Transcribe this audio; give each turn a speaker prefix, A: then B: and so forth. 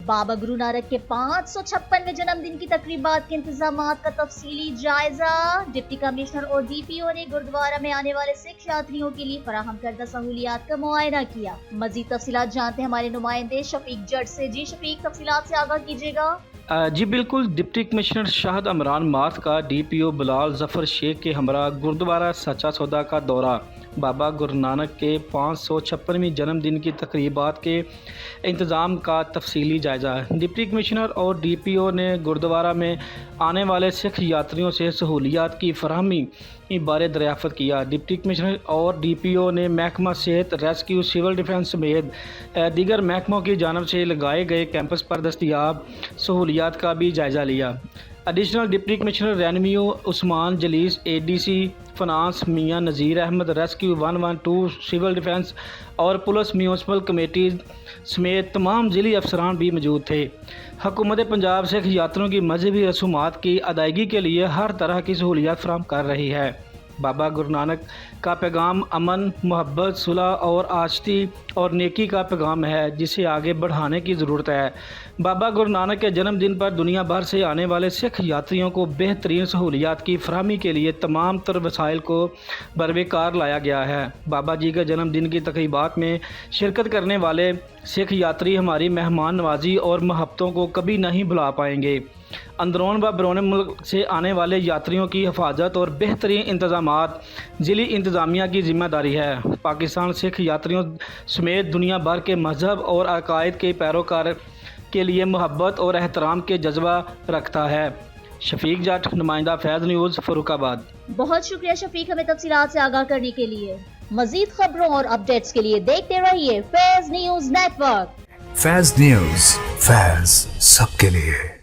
A: बाबा गुरु नानक के 556वें जन्मदिन की तकरीबात के इंतजामात का तफसीली जायजा। डिप्टी कमिश्नर और DPO ने गुरुद्वारा में आने वाले सिख यात्रियों के लिए फराहम करदा सहूलियात का मुआयना किया। मजीद तफसीलात जानते हैं हमारे नुमाइंदे शफीक जट से। जी शफीक, तफसीलात से आगाह कीजिएगा।
B: जी बिल्कुल, डिप्टी कमिश्नर शाहद अमरान माथ का DPO बिलाल जफर शेख के हमरा गुरुद्वारा सच्चा सौदा का दौरा। बाबा गुरु नानक के 556वें जन्मदिन की तकरीबात के इंतज़ाम का तफसीली जायज़ा। डिप्टी कमिश्नर और DPO ने गुरुद्वारा में आने वाले सिख यात्रियों से सहूलियात की फराहमी बारे दरियाफ़त किया। डिप्टी कमिश्नर और DPO ने महकमा सेहत, रेस्क्यू, सिविल डिफेंस समेत दीगर महकमों की जानब से लगाए गए कैंपस पर दस्तियाब सहूलियात का भी जायज़ा लिया। Additional deputy commissioner revenue Usman Jalees, ADC finance मियां Nazir Ahmad, rescue 112, civil defence और पुलिस म्यूनसिपल कमेटी समेत तमाम ज़िली अफसरान भी मौजूद थे। हुकूमत पंजाब सिख यात्रियों की मजहबी रसूमात की अदायगी के लिए हर तरह की सहूलियात फराहम कर रही है। बाबा गुरु नानक का पैगाम अमन, मोहब्बत, सुलह और आशिकी और नेकी का पैगाम है, जिसे आगे बढ़ाने की ज़रूरत है। बाबा गुरु नानक के जन्मदिन पर दुनिया भर से आने वाले सिख यात्रियों को बेहतरीन सहूलियात की फराहमी के लिए तमाम तर वसाइल को बरवेकार लाया गया है। बाबा जी के जन्मदिन की तकरीबात में शिरकत करने वाले सिख यात्री हमारी मेहमान नवाजी और मोहब्बतों को कभी नहीं भुला पाएंगे। अंदरून व बरून मुल्क से आने वाले यात्रियों की हिफाजत और बेहतरीन इंतजामात ज़िली इंतज़ामिया की ज़िम्मेदारी है। पाकिस्तान सिख यात्रियों समेत दुनिया भर के मजहब और अकायद के पैरोकार के लिए मोहब्बत और एहतराम के जज्बा रखता है। शफीक जट, नुमाइंदा फैज़ न्यूज़, फरूखाबाद।
A: बहुत शुक्रिया शफीक, हमें तफसीलात से आगाह करने के लिए। मजीद खबरों और अपडेट्स के लिए देखते रहिए फैज़ न्यूज़ नेटवर्क।
C: फैज़ न्यूज़, फैज़ सबके लिए।